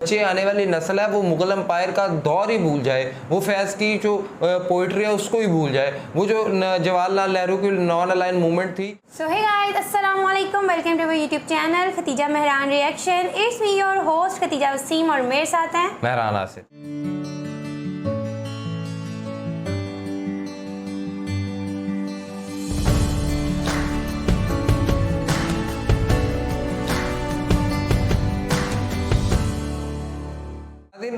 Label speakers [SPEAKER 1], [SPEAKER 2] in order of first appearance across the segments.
[SPEAKER 1] बच्चे आने वाली नस्ल है वो मुगल एम्पायर का दौर ही भूल जाए, वो फैज़ की जो पोइट्री है उसको ही भूल जाए, वो जो जवाहरलाल नेहरू की नॉन अलाइन मूवमेंट थी।
[SPEAKER 2] सो हे गाइस, अस्सलाम वालेकुम, welcome to my YouTube channel Khatija Mehran reaction. It's me your host Khatija Waseem और मेरे साथ हैं
[SPEAKER 1] मेहरान आसिफ।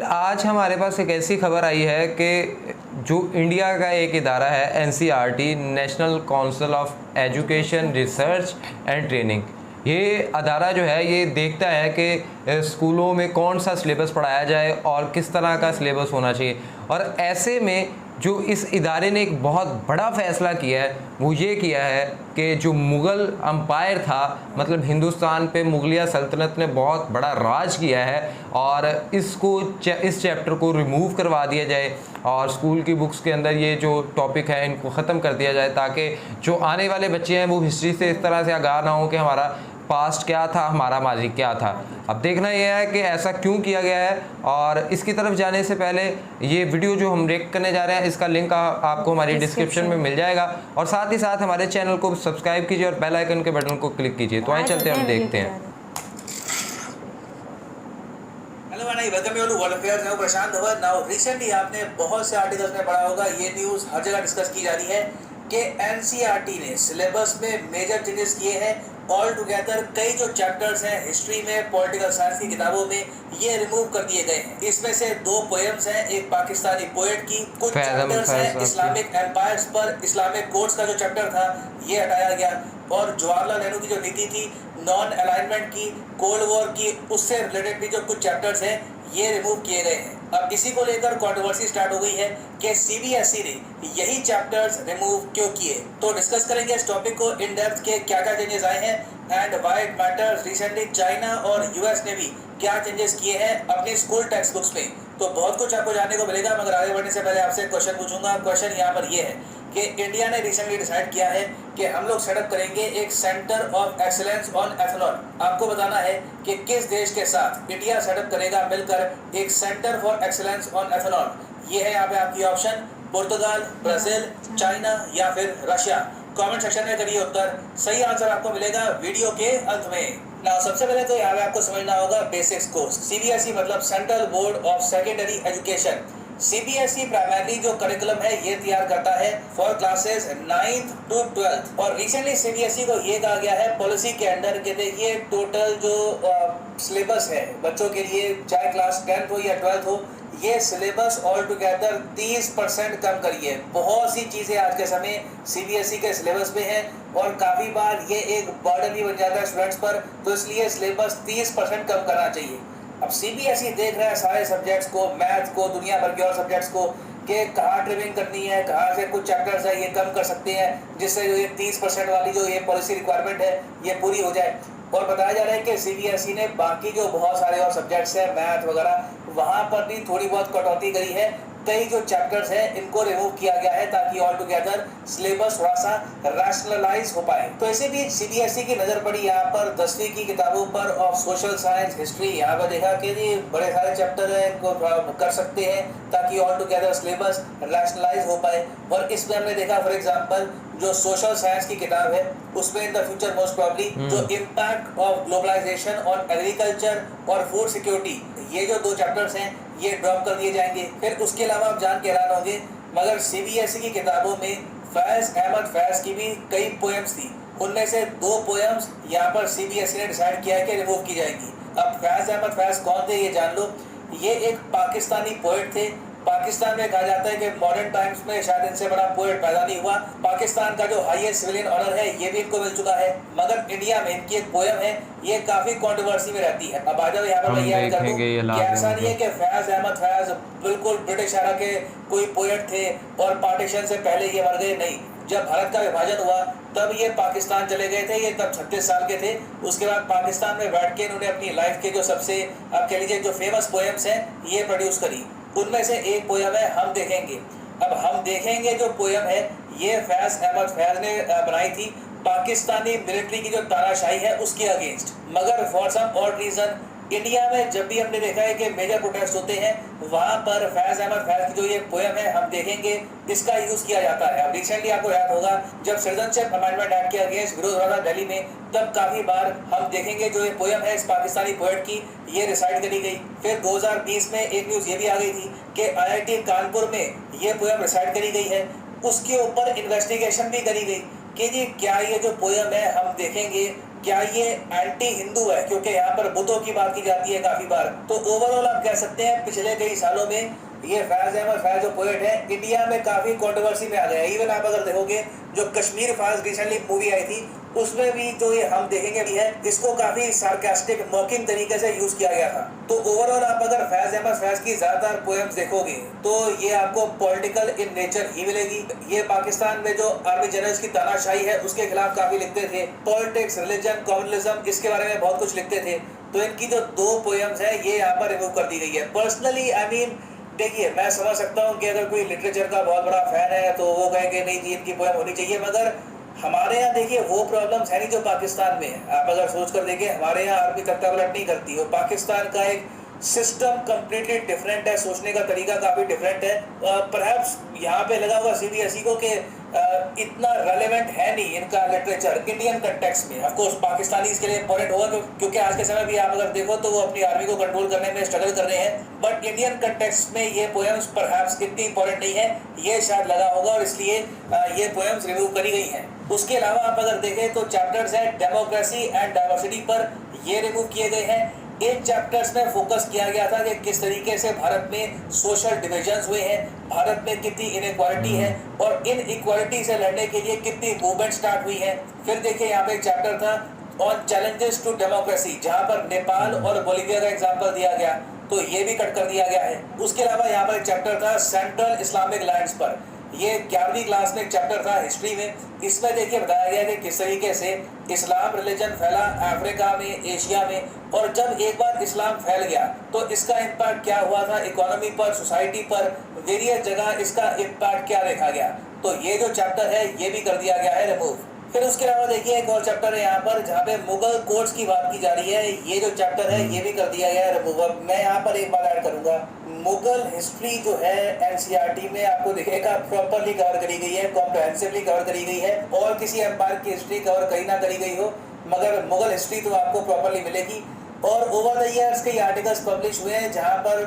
[SPEAKER 1] आज हमारे पास एक ऐसी खबर आई है कि जो इंडिया का एक इदारा है NCERT, national council of education research and training, ये अदारा जो है ये देखता है कि स्कूलों में कौन सा सिलेबस पढ़ाया जाए और किस तरह का सिलेबस होना चाहिए। और ऐसे में जो इस इदारे ने एक बहुत बड़ा फ़ैसला किया है वो ये किया है कि जो मुग़ल अम्पायर था, मतलब हिंदुस्तान पे मुगलिया सल्तनत ने बहुत बड़ा राज किया है, और इस चैप्टर को रिमूव करवा दिया जाए और स्कूल की बुक्स के अंदर ये जो टॉपिक है इनको ख़त्म कर दिया जाए, ताकि जो आने वाले बच्चे हैं वो हिस्ट्री से इस तरह से आगाह ना हो कि हमारा पास्ट क्या था, हमारा माजी क्या था। अब देखना यह है कि ऐसा क्यों किया गया है। और इसकी तरफ जाने से पहले ये वीडियो जो हम रिएक्ट करने जा रहे हैं इसका लिंक आपको हमारी डिस्क्रिप्शन में मिल जाएगा, और साथ ही साथ हमारे चैनल को सब्सक्राइब कीजिए और बेल आइकन के बटन को क्लिक कीजिए। तो आइए चलते हैं, हम देखते हैं।
[SPEAKER 3] हेलो भाई, welcome you to world affairs. मैं प्रशांत धवन। नाउ रिसेंटली आपने बहुत से आर्टिकल्स में पढ़ा होगा, ये न्यूज़ हर जगह डिस्कस की जा रही है कि NCERT ने सिलेबस में मेजर चेंजेस किए हैं। ऑल टुगेदर कई जो चैप्टर्स हैं हिस्ट्री में, पॉलिटिकल साइंस की किताबों में, ये रिमूव कर दिए गए हैं। इसमें से 2 पोएम्स हैं, एक पाकिस्तानी पोएट की, कुछ चैप्टर्स हैं इस्लामिक एम्पायर्स पर, इस्लामिक कोर्ट्स का जो चैप्टर था ये हटाया गया, और जवाहरलाल नेहरू की जो नीति थी नॉन अलाइनमेंट की, कोल्ड वॉर की, उससे रिलेटेड भी जो कुछ चैप्टर्स हैं ये रिमूव किए गए हैं। अब इसी को लेकर कंट्रोवर्सी स्टार्ट हो गई है कि CBSE ने यही चैप्टर्स रिमूव क्यों किए। तो डिस्कस करेंगे इस टॉपिक को इन डेप्थ के क्या क्या चेंजेस आए हैं and why it matters. Recently China और US ने भी क्या चेंजेस किए हैं अपनी स्कूल टेक्स्ट बुक्स में। तो बहुत कुछ आपको जानने को मिलेगा, मगर आगे बढ़ने से पहले आपसे क्वेश्चन पूछूंगा। क्वेश्चन यहाँ पर ये है कि इंडिया ने रिसेंटली डिसाइड किया है कि हम लोग सेटअप करेंगे एक centre of excellence on ethanol. आपको बताना है कि किस देश के साथ इंडिया सेटअप करेगा मिलकर एक centre for excellence on ethanol. ये है यहाँ पे आपकी ऑप्शन, पुर्तगाल, ब्राजील, चाइना या फिर रशिया। कमेंट सेक्शन में करिए उत्तर, सही आंसर आपको मिलेगा वीडियो के अंत में। ना सबसे पहले तो यहाँ पे आपको समझना होगा बेसिक्स कोर्स। CBSE मतलब central board of secondary education. CBSE primary जो करिकुलम है ये तैयार करता है for classes 9th to 12th, और रिसेंटली CBSE को ये कहा गया है पॉलिसी के अंदर कि देखिए टोटल जो सिलेबस है बच्चों के लिए, चाहे क्लास 10th हो या 12th हो, ये सिलेबस ऑल टुगेदर 30% कम करिए। बहुत सी चीज़ें आज के समय CBSE के सिलेबस में हैं और काफ़ी बार ये एक बर्डन भी बन जाता है स्टूडेंट्स पर, तो इसलिए सिलेबस 30% कम करना चाहिए। अब CBSE देख रहा है सारे सब्जेक्ट्स को, मैथ को, दुनिया भर के और सब्जेक्ट्स को, कि कहाँ ट्रिमिंग करनी है, कहाँ से कुछ चैप्टर्स है ये कम कर सकते हैं जिससे जो ये 30% वाली जो ये पॉलिसी रिक्वायरमेंट है ये पूरी हो जाए। और बताया जा रहा है कि CBSE ने बाकी जो बहुत सारे और सब्जेक्ट्स हैं, मैथ वगैरह, वहाँ पर भी थोड़ी बहुत कटौती करी है। कई जो चैप्टर्स हैं इनको रिमूव किया गया है ताकि ऑल टुगेदर सिलेबस थोड़ा सा रैशनलाइज हो पाए। तो ऐसे भी CBSE की नज़र पड़ी यहाँ पर 10वीं की किताबों पर ऑफ सोशल साइंस, हिस्ट्री। यहाँ पर देखा कि जी बड़े सारे चैप्टर हैं इनको कर सकते हैं ताकि ऑल टुगेदर सिलेबस रैशनलाइज हो पाए। और इसमें हमने देखा फॉर एग्जाम्पल जो सोशल साइंस की किताब है उसमें in the future most probably जो impact of globalisation on agriculture और फूड सिक्योरिटी, ये जो 2 चैप्टर्स हैं ये ड्रॉप कर दिए जाएंगे। फिर उसके अलावा आप जान के हैरान होंगे, मगर CBSE की किताबों में फैज़ अहमद फैज़ की भी कई पोएम्स थी, उनमें से 2 पोएम्स यहाँ पर CBSE ने डिसाइड किया है कि रिमूव की जाएंगी। अब फैज़ अहमद फैज़ कौन थे ये जान लो। ये एक पाकिस्तानी पोएट थे। पाकिस्तान में कहा जाता है कि मॉडर्न टाइम्स में शायद इनसे बड़ा पोएट पैदा नहीं हुआ। पाकिस्तान का जो हाईएस्ट सिविलियन ऑनर है ये भी इनको मिल चुका है, मगर इंडिया में इनकी एक पोएम है ये काफी कंट्रोवर्सी में रहती है। अब आ जाओ यहाँ पर मैं याद कर दूं कि ऐसा नहीं है कि फैज अहमद फैज बिल्कुल ब्रिटिश एरा के कोई पोएट थे और पार्टीशन से पहले ये मर गए, नहीं। जब भारत का विभाजन हुआ तब ये पाकिस्तान चले गए थे, ये तब 36 साल के थे। उसके बाद पाकिस्तान में बैठ के इन्होंने अपनी लाइफ के जो सबसे आप कह लीजिए जो फेमस पोएम्स हैं ये प्रोड्यूस करी। उनमें से एक पोएम है हम देखेंगे। अब हम देखेंगे जो पोएम है ये फैज अहमद फैज ने बनाई थी पाकिस्तानी मिलिट्री की जो तानाशाही है उसके अगेंस्ट, मगर for some odd reason India में जब भी हमने देखा है कि मेजर प्रोटेस्ट होते हैं, वहां पर फैज अहमद फैज की जो ये पोयम है, हम देखेंगे इसका यूज किया जाता है। अब रिसेंटली आपको याद होगा जब सिटीजनशिप अमेंडमेंट एक्ट के अगेंस्ट विरोध हो रहा था दिल्ली में, तब काफी बार हम देखेंगे जो ये पोयम है इस पाकिस्तानी पोएट की, ये रिसाइट करी गई। फिर 2020 में एक न्यूज ये भी आ गई थी कि IIT कानपुर में ये पोयम रिसाइट करी गई है। उसके ऊपर इन्वेस्टिगेशन भी करी गई कि जी क्या ये जो पोयम है, हम देखेंगे क्या ये एंटी हिंदू है, क्योंकि यहाँ पर बुतों की बात की जाती है काफी बार। तो ओवरऑल आप कह सकते हैं पिछले कई सालों में ये फैज अहमद फैज जो पोएट है इंडिया में काफी कंट्रोवर्सी में आ गया है। इवन आप अगर देखोगे जो कश्मीर फाइल्स रिसेंटली मूवी आई थी, उसमें भी जो ये हम देखेंगे भी है, इसको काफी सार्कास्टिक मॉकिंग तरीके से यूज किया गया था। तो ओवरऑल आप अगर फैज अहमद फैज की ज्यादातर पोएम्स देखोगे तो ये आपको पॉलिटिकल इन नेचर ही मिलेगी। ये पाकिस्तान में जो आर्मी जनरल्स की तानाशाही है उसके खिलाफ काफी लिखते थे, पॉलिटिक्स, रिलीजन, कम्युनलिज्म, इसके बारे में बहुत कुछ लिखते थे। तो इनकी जो 2 पोएम्स है ये यहाँ पर रिमूव कर दी गई है। पर्सनली आई मीन देखिए, मैं समझ सकता हूँ कि अगर कोई लिटरेचर का बहुत बड़ा फैन है तो वो कहेंगे नहीं जी इनकी पोएम होनी चाहिए, मगर हमारे यहाँ देखिए वो प्रॉब्लम्स है नहीं जो पाकिस्तान में है। आप अगर सोच कर देखिए, हमारे यहाँ आर्मी तख्तापलट नहीं करती, वो पाकिस्तान का एक सिस्टम कंप्लीटली डिफरेंट है, सोचने का तरीका काफी डिफरेंट है। परहैप्स यहाँ पे लगा हुआ CBSE को कि इतना रेलेवेंट है नहीं इनका लिटरेचर इंडियन कंटेक्स्ट में। ऑफ कोर्स पाकिस्तानी इसके लिए इंपॉर्टेंट होगा क्योंकि आज के समय भी आप अगर देखो तो वो अपनी आर्मी को कंट्रोल करने में स्ट्रगल कर रहे हैं, बट इंडियन कंटेक्स्ट में ये पोएम्स परहैप्स इतनी इंपॉर्टेंट नहीं है, ये शायद लगा होगा और इसलिए ये पोएम्स रिमूव करी गई हैं। उसके अलावा आप अगर देखें तो चैप्टर्स है डेमोक्रेसी एंड डाइवर्सिटी पर, ये रिमूव किए गए हैं। इन चैप्टर्स में फोकस किया गया था कि किस तरीके से भारत में सोशल डिविजन्स हुए हैं, भारत में कितनी इनइक्वालिटी है और इन इक्वालिटी से लड़ने के लिए कितनी मूवमेंट स्टार्ट हुई है। फिर देखिए यहाँ पे एक चैप्टर था ऑन चैलेंजेस टू डेमोक्रेसी, जहाँ पर नेपाल और बोलिविया का एग्जाम्पल दिया गया, तो ये भी कट कर दिया गया है। उसके अलावा यहाँ पर एक चैप्टर था सेंट्रल इस्लामिक लैंड्स पर, ये 11वीं क्लास में एक चैप्टर था हिस्ट्री में। इसमें देखिए बताया गया कि किस तरीके से इस्लाम रिलीजन फैला अफ्रीका में, एशिया में, और जब एक बार इस्लाम फैल गया तो इसका इम्पैक्ट क्या हुआ था इकोनॉमी पर, सोसाइटी पर, वेरियस जगह इसका इम्पैक्ट क्या देखा गया। तो ये जो चैप्टर है ये भी कर दिया गया है रिमूव। फिर उसके अलावा देखिए एक और चैप्टर है यहाँ पर जहाँ पे मुगल कोर्ट्स की बात की जा रही है, ये जो चैप्टर है ये भी कर दिया गया है रिमूव। मैं यहाँ पर एक बात ऐड करूंगा, मुगल हिस्ट्री जो है NCERT में आपको दिखेगा प्रॉपरली कवर करी गई है, कॉम्प्रहेंसिवली कवर करी गई है, और किसी एम्पायर की हिस्ट्री कवर कहीं ना करी गई हो, मगर मुगल हिस्ट्री तो आपको प्रॉपरली मिलेगी। और ओवर द ईयर्स कई आर्टिकल्स पब्लिश हुए हैं जहाँ पर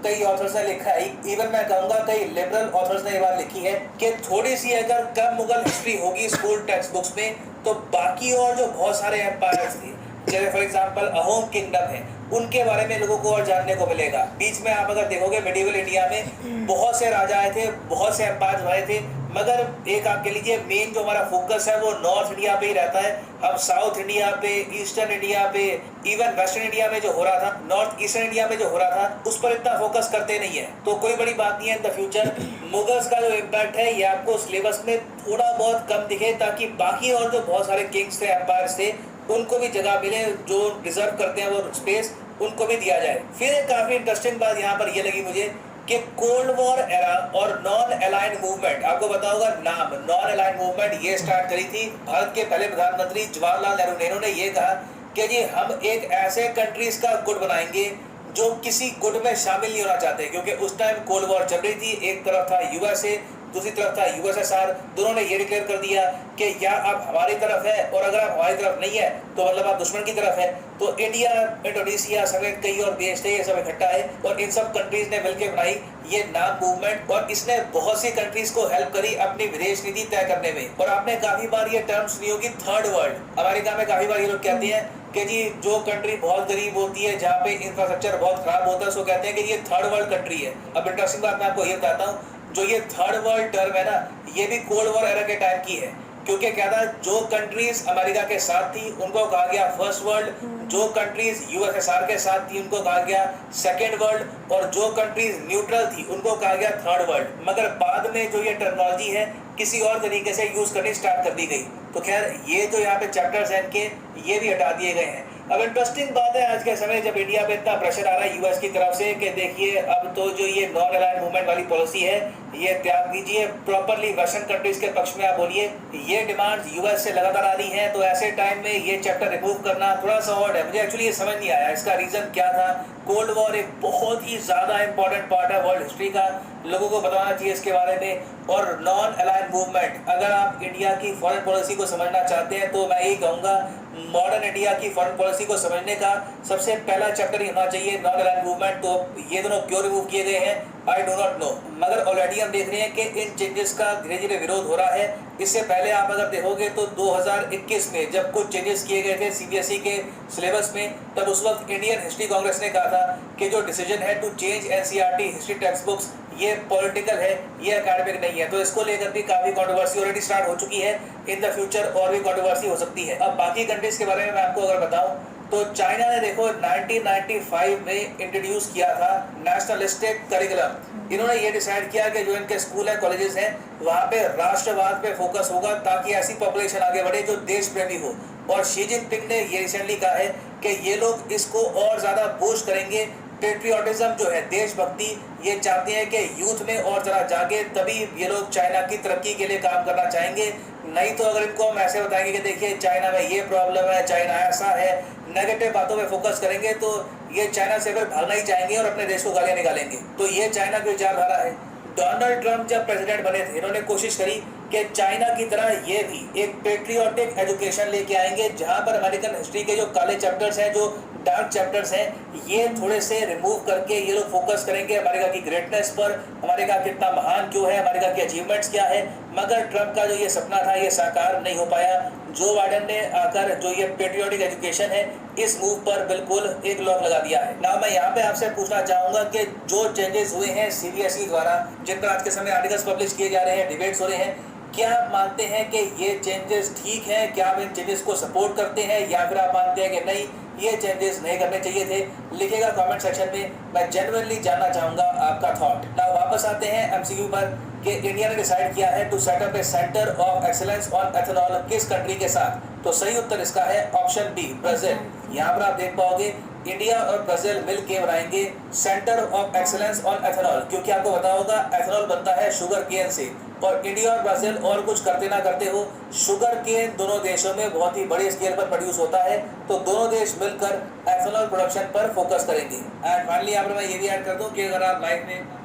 [SPEAKER 3] कई ऑथर्स ने लिखा है, इवन मैं कहूँगा कई लिबरल ऑथर्स ने ये बात लिखी है कि थोड़ी सी अगर कम मुगल हिस्ट्री होगी स्कूल टेक्स्ट बुक्स में तो बाकी और जो बहुत सारे एम्पायर्स थे, जैसे फॉर एग्जांपल अहोम किंगडम है, उनके बारे में लोगों को और जानने को मिलेगा। बीच में आप अगर देखोगे मिडिवल इंडिया में बहुत से राजा आए थे, बहुत से एम्पायर्स आए थे, मगर एक आप कह लीजिए मेन जो हमारा फोकस है वो नॉर्थ इंडिया पे ही रहता है। हम साउथ इंडिया पे, ईस्टर्न इंडिया पे, इवन वेस्टर्न इंडिया में जो हो रहा था, नॉर्थ ईस्टर्न इंडिया में जो हो रहा था, उस पर इतना फोकस करते नहीं है। तो कोई बड़ी बात नहीं है इन द फ्यूचर मुगल्स का जो इम्पैक्ट है ये आपको सिलेबस में थोड़ा बहुत कम दिखे, ताकि बाकी और जो बहुत सारे किंग्स थे, एम्पायर्स थे, उनको भी जगह मिले, जो डिजर्व करते हैं वो स्पेस उनको भी दिया जाए। फिर एक काफी इंटरेस्टिंग बात यहाँ पर ये लगी मुझे कि कोल्ड वॉर एरा और नॉन अलाइंड मूवमेंट, आपको पता होगा नाम, नॉन अलाइंड मूवमेंट ये स्टार्ट करी थी भारत के पहले प्रधानमंत्री जवाहरलाल नेहरू ने। इन्होंने ये कहा कि जी हम एक ऐसे कंट्रीज का गुट बनाएंगे जो किसी गुट में शामिल नहीं होना चाहते, क्योंकि उस टाइम कोल्ड वॉर चल रही थी। एक तरफ था USA, दूसरी तरफ था USSR। दोनों ने ये डिक्लेयर कर दिया कि या आप हमारी तरफ है, और अगर आप हमारी तरफ नहीं है तो मतलब आप दुश्मन की तरफ है। तो इंडिया, इंडोनेशिया समेत कई और देश थे, ये सब इकट्ठा है, और इन सब कंट्रीज ने मिलकर बनाई ये नाम मूवमेंट, और इसने बहुत सी कंट्रीज को हेल्प करी अपनी विदेश नीति तय करने में। और आपने काफी बार ये टर्म सुनी होगी थर्ड वर्ल्ड। अमेरिका में काफी बार ये लोग कहते हैं कि जी जो कंट्री बहुत गरीब होती है, जहाँ पे इंफ्रास्ट्रक्चर बहुत खराब होता है, उसको कहते हैं कि ये थर्ड वर्ल्ड कंट्री है। अब इंटरेस्टिंग बात मैं आपको ये बताता हूँ, जो ये थर्ड वर्ल्ड टर्म है ना, ये भी कोल्ड वॉर एरा के टाइम की है, क्योंकि क्या था, जो कंट्रीज अमेरिका के साथ थी उनको कहा गया फर्स्ट वर्ल्ड, जो कंट्रीज USSR के साथ थी उनको कहा गया सेकेंड वर्ल्ड, और जो कंट्रीज न्यूट्रल थी उनको कहा गया थर्ड वर्ल्ड। मगर बाद में जो ये टर्मिनोलॉजी है किसी और तरीके से यूज करनी स्टार्ट कर दी गई। तो खैर ये जो यहाँ पे चैप्टर्स हैं इनके, ये भी हटा दिए गए हैं। अब इंटरेस्टिंग बात है आज के समय जब इंडिया पे इतना प्रेशर आ रहा है यूएस की तरफ से कि देखिए अब तो जो ये नॉन अलाइंड मूवमेंट वाली पॉलिसी है ये त्याग दीजिए, प्रॉपरली वेस्टर्न कंट्रीज के पक्ष में आप बोलिए। ये डिमांड्स यूएस से लगातार आ रही हैं, तो ऐसे टाइम में ये चैप्टर रिमूव करना थोड़ा सा ऑड है। मुझे एक्चुअली ये समझ नहीं आया इसका रीजन क्या था। कोल्ड वॉर एक बहुत ही ज्यादा इंपॉर्टेंट पार्ट है वर्ल्ड हिस्ट्री का, लोगों को बताना चाहिए इसके बारे में। और नॉन अलाइंड मूवमेंट, अगर आप इंडिया की फॉरेन पॉलिसी को समझना चाहते हैं तो मैं यही कहूँगा मॉडर्न इंडिया की फॉरेन पॉलिसी को समझने का सबसे पहला चैप्टर ही होना चाहिए नॉन अलाइंड मूवमेंट। तो ये दोनों क्यों रिमूव किए गए हैं आई डो नॉट नो, मगर ऑलरेडी हम देख रहे हैं कि इन चेंजेस का धीरे धीरे विरोध हो रहा है। इससे पहले आप अगर देखोगे तो 2021 में जब कुछ चेंजेस किए गए थे सीबीएसई के सिलेबस में, तब उस वक्त इंडियन हिस्ट्री कांग्रेस ने कहा था कि जो डिसीजन है to change NCERT history text books ये पॉलिटिकल है, ये एकेडमिक नहीं है। तो इसको लेकर भी काफी कंट्रोवर्सी ऑलरेडी स्टार्ट हो चुकी है, इन द फ्यूचर और भी कंट्रोवर्सी हो सकती है। अब बाकी कंट्रीज के बारे में मैं आपको अगर बताऊं तो चाइना ने देखो 1995 में इंट्रोड्यूस किया था नेशनलिस्टिक करिकुलम। इन्होंने ये डिसाइड किया कि जो इनके स्कूल है कॉलेजेस हैं वहाँ पे राष्ट्रवाद पे फोकस होगा ताकि ऐसी पॉपुलेशन आगे बढ़े जो देश प्रेमी हो। और शी जिनपिंग ने ये रिसेंटली कहा है कि ये लोग इसको और ज्यादा बूस्ट करेंगे। पेट्रियोटिज्म जो है देशभक्ति, ये चाहते हैं कि यूथ में और जरा जागे, तभी ये लोग चाइना की तरक्की के लिए काम करना चाहेंगे। नहीं तो अगर इनको हम ऐसे बताएंगे कि देखिए चाइना में ये प्रॉब्लम है, चाइना ऐसा है, नेगेटिव बातों पे फोकस करेंगे तो ये चाइना से फिर भागना ही चाहेंगे और अपने देश को गालियां निकालेंगे। तो ये चाइना की विचारधारा है। डोनाल्ड ट्रंप जब प्रेसिडेंट बने थे इन्होंने कोशिश करी कि चाइना की तरह ये भी एक पेट्रियोटिक एजुकेशन लेके आएंगे जहां पर अमेरिकन हिस्ट्री के जो काले चैप्टर्स हैं, जो डार्क चैप्टर्स हैं, ये थोड़े से रिमूव करके ये लोग फोकस करेंगे अमेरिका की ग्रेटनेस पर, अमेरिका कितना महान क्यों है, अमेरिका की अचीवमेंट्स क्या है। मगर ट्रंप का जो ये सपना था ये साकार नहीं हो पाया। जो बाइडेन ने आकर जो ये पेट्रियोटिक एजुकेशन है इस मूव पर बिल्कुल एक लॉक लगा दिया है। ना मैं यहाँ पे आपसे पूछना चाहूंगा कि जो चेंजेस हुए हैं सीबीएसई द्वारा, जिन पर आज के समय आर्टिकल्स पब्लिश किए जा रहे हैं, डिबेट्स हो रहे हैं, क्या आप मानते हैं कि ये चेंजेस ठीक हैं? क्या आप इन चेंजेस को सपोर्ट करते हैं या फिर आप मानते हैं कि नहीं ये चेंजेस नहीं करने चाहिए थे? लिखिएगा कमेंट सेक्शन में, मैं जेन्युइनली जानना चाहूंगा आपका थॉट। ना वापस आते हैं एमसीक्यू पर कि इंडिया ने डिसाइड किया है to set up a centre of excellence on ethanol किस कंट्री के साथ? तो सही उत्तर इसका है ऑप्शन बी, ब्राजील। यहाँ पर आप देख पाओगे इंडिया और ब्राजील मिल के बनाएंगे centre of excellence on ethanol, क्योंकि आपको पता होगा एथेनॉल बनता है शुगर केन से, और इंडिया और ब्राजील और कुछ करते ना करते हो शुगर केन दोनों देशों में बहुत ही बड़े स्केल पर प्रोड्यूस होता है। तो दोनों देश मिलकर एथेनॉल प्रोडक्शन पर फोकस करेंगे। एंड फाइनली यहाँ पर मैं ये भी ऐड कर दूँ कि अगर आप लाइफ में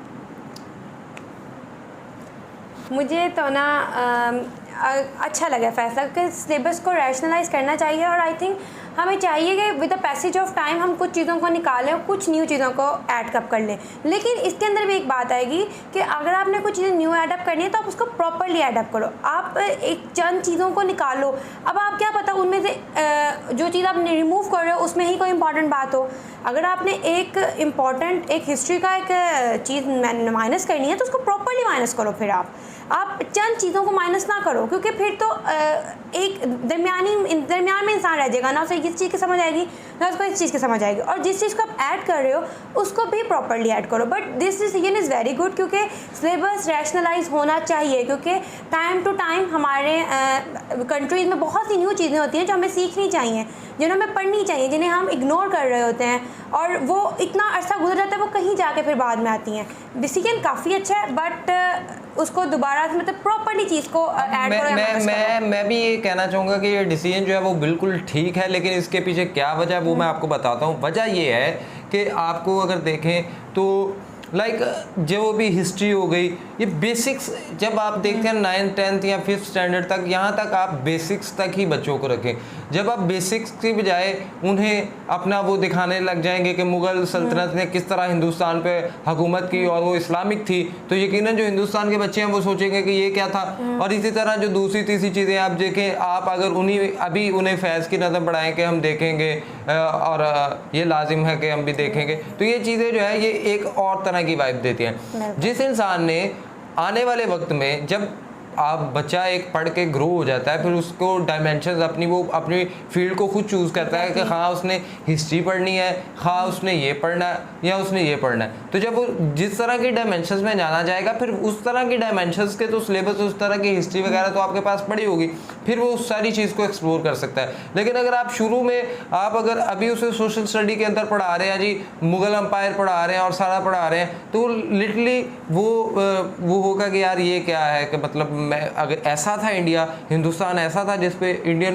[SPEAKER 2] मुझे तो ना अच्छा लगा फैसला कि सिलेबस को रैशनलाइज करना चाहिए। और आई थिंक हमें चाहिए कि with the passage of time हम कुछ चीज़ों को निकालें और कुछ न्यू चीज़ों को ऐडअप कर लें। लेकिन इसके अंदर भी एक बात आएगी कि अगर आपने कुछ चीज़ें न्यू ऐडअप करनी है तो आप उसको प्रॉपरली ऐडअप करो। आप एक चंद चीज़ों को निकालो, अब आप क्या पता उनमें से जो चीज़ आप रिमूव कर रहे हो उसमें ही कोई इंपॉर्टेंट बात हो। अगर आपने एक इम्पॉर्टेंट एक हिस्ट्री का एक चीज़ माइनस करनी है तो उसको प्रॉपरली माइनस करो। फिर आप चंद चीज़ों को माइनस ना करो, क्योंकि फिर तो एक दरमियान में इंसान रह जाएगा, ना उसे इस चीज़ की समझ आएगी ना उसको इस चीज़ की समझ आएगी। और जिस चीज़ को आप ऐड कर रहे हो उसको भी प्रॉपरली ऐड करो। But this decision is very good, क्योंकि सिलेबस रैशनलाइज होना चाहिए, क्योंकि टाइम टू टाइम हमारे कंट्रीज़ में बहुत सी न्यू चीज़ें होती हैं जो हमें सीखनी चाहिए, जिन्हें हमें पढ़नी चाहिए, जिन्हें हम इग्नोर कर रहे होते हैं और वो इतना अरसा गुजर जाता है वो कहीं जाके फिर बाद में आती हैं। डिसीजन काफ़ी अच्छा है बट उसको दोबारा से मतलब प्रॉपरली चीज़ को ऐड करो।
[SPEAKER 1] मैं भी ये कहना चाहूँगा कि ये डिसीजन जो है वो बिल्कुल ठीक है, लेकिन इसके पीछे क्या वजह है वो मैं आपको बताता हूँ। वजह ये है कि आपको अगर देखें तो जो भी हिस्ट्री हो गई, ये बेसिक्स जब आप देखते हैं 9th 10th या 5th स्टैंडर्ड तक, यहाँ तक आप बेसिक्स तक ही बच्चों को रखें। जब आप बेसिक्स की बजाय उन्हें अपना वो दिखाने लग जाएंगे कि मुग़ल सल्तनत ने किस तरह हिंदुस्तान पे हुकूमत की और वो इस्लामिक थी, तो यकीनन जो हिंदुस्तान के बच्चे हैं वो सोचेंगे कि ये क्या था। और इसी तरह जो दूसरी तीसरी चीज़ें आप देखें, आप अगर उन्हें फैज़ की नज़र बढ़ाएँ कि हम देखेंगे और ये लाजिम है कि हम भी देखेंगे, तो ये चीज़ें जो है ये एक और तरह की वाइब देती हैं। जिस इंसान ने आने वाले वक्त में जब आप बच्चा एक पढ़ के ग्रो हो जाता है, फिर उसको डायमेंशंस अपनी फील्ड को खुद चूज़ करता है कि हाँ उसने हिस्ट्री पढ़नी है, हाँ उसने ये पढ़ना है या उसने ये पढ़ना है। तो जब वो जिस तरह की डायमेंशंस में जाना जाएगा, फिर उस तरह की डायमेंशंस के तो सिलेबस, उस तरह की हिस्ट्री वगैरह तो आपके पास पड़ी होगी, फिर वो उस सारी चीज़ को एक्सप्लोर कर सकता है। लेकिन अगर आप शुरू में आप अगर अभी उसे सोशल स्टडी के अंदर पढ़ा रहे हैं जी, मुगल एम्पायर पढ़ा रहे हैं और सारा पढ़ा रहे हैं, तो लिटरली वो होगा कि यार ये क्या है, कि मतलब मैं अगर ऐसा था इंडिया, हिंदुस्तान ऐसा था जिस पे इंडियन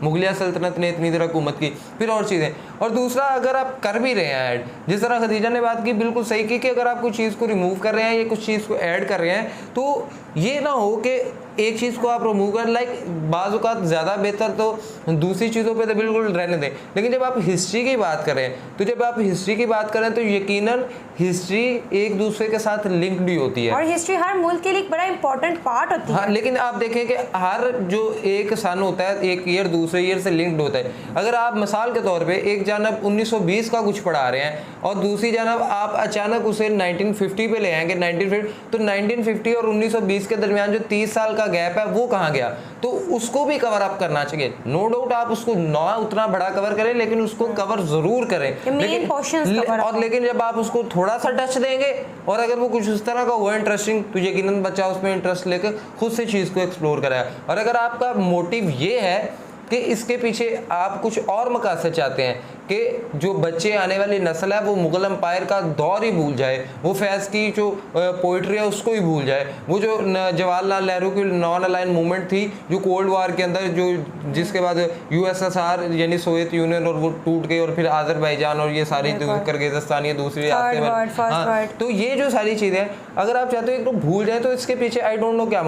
[SPEAKER 1] मुगलिया सल्तनत ने इतनी देर हुकूमत की, फिर और चीज़ें। और दूसरा, अगर आप कर भी रहे हैं ऐड, जिस तरह खदीजा ने बात की बिल्कुल सही की, कि अगर आप कुछ चीज़ को रिमूव कर रहे हैं या कुछ चीज़ को ऐड कर रहे हैं, तो ये ना हो कि एक चीज़ को आप रिमूव कर, लाइक बाज़ औक़ात ज़्यादा बेहतर तो दूसरी चीज़ों पे तो बिल्कुल रहने दें। लेकिन जब आप हिस्ट्री की बात करें, तो जब आप हिस्ट्री की बात करें तो यकीनन हिस्ट्री एक दूसरे के साथ लिंक्ड ही होती है,
[SPEAKER 2] और हिस्ट्री हर मुल्क के लिए एक बड़ा इंपॉर्टेंट पार्ट होती है।
[SPEAKER 1] हाँ, लेकिन आप देखें कि हर जो एक सन होता है, एक ईयर दूसरे ईयर से लिंक्ड होता है। अगर आप मिसाल के तौर पे एक जानब 1920 का कुछ पढ़ा रहे हैं और दूसरी जानब आप अचानक उसे 1950 पे ले आएंगे, 1950, तो 1950 और 1920 के दरमियान जो 30 साल का गैप है वो कहाँ गया, तो उसको भी कवर अप करना चाहिए। नो डाउट आप उसको ना उतना बड़ा कवर करें, लेकिन उसको कवर ज़रूर करें। लेकिन जब आप उसको थोड़ा सा टच देंगे और अगर वो कुछ उस तरह का हुआ इंटरेस्टिंग, तो यकीनन बच्चा उसमें इंटरेस्ट लेकर खुद से चीज़ को एक्सप्लोर कराया। और अगर आपका मोटिव ये है कि इसके पीछे आप कुछ और मकासद चाहते हैं कि जो बच्चे, आने वाली नस्ल है, वो मुग़ल एम्पायर का दौर ही भूल जाए, वो फैज़ की जो पोइट्री है उसको ही भूल जाए, वो जो जवाहरलाल नेहरू की नॉन अलाइन मूवमेंट थी जो कोल्ड वार के अंदर, जो जिसके बाद USSR यानी सोवियत यूनियन और वो टूट गई और फिर आज़रबाईजान और ये सारी किर्गिज़स्तान, ये दूसरी हाँ, तो ये जो सारी चीज़ें अगर आप चाहते हो तो भूल जाए, तो इसके पीछे आई डोंट नो क्या।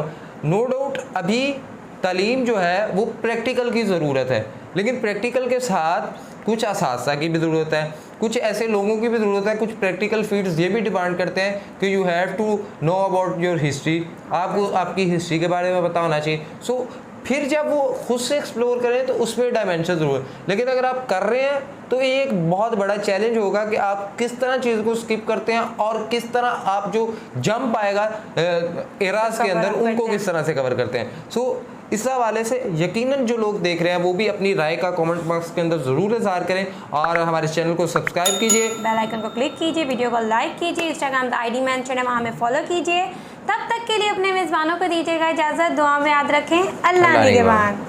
[SPEAKER 1] नो डाउट अभी तालीम जो है वो प्रैक्टिकल की ज़रूरत है, लेकिन प्रैक्टिकल के साथ कुछ असासा की भी ज़रूरत है, कुछ ऐसे लोगों की भी ज़रूरत है। कुछ प्रैक्टिकल फील्ड्स ये भी डिमांड करते हैं कि you have to know about your history, आपको आपकी हिस्ट्री के बारे में पता होना चाहिए। सो फिर जब वो खुद से एक्सप्लोर करें तो उसमें डायमेंशन ज़रूर है। लेकिन अगर आप कर रहे हैं तो ये एक बहुत बड़ा चैलेंज होगा कि आप किस तरह चीज़ को स्किप करते हैं और किस तरह आप जो जंप आएगा एराज के अंदर उनको किस तरह से कवर करते हैं। सो इस हवाले से यकीनन जो लोग देख रहे हैं वो भी अपनी राय का कमेंट बॉक्स के अंदर ज़रूर इज़हार करें और हमारे चैनल को सब्सक्राइब कीजिए,
[SPEAKER 2] बेल आइकन को क्लिक कीजिए, वीडियो को लाइक कीजिए, इंस्टाग्राम का ID मेंशन है वहाँ हमें फॉलो कीजिए। तब तक के लिए अपने मेज़बानों को दीजिएगा इजाज़त, दुआ में याद रखें। अल्लाह निगहबान।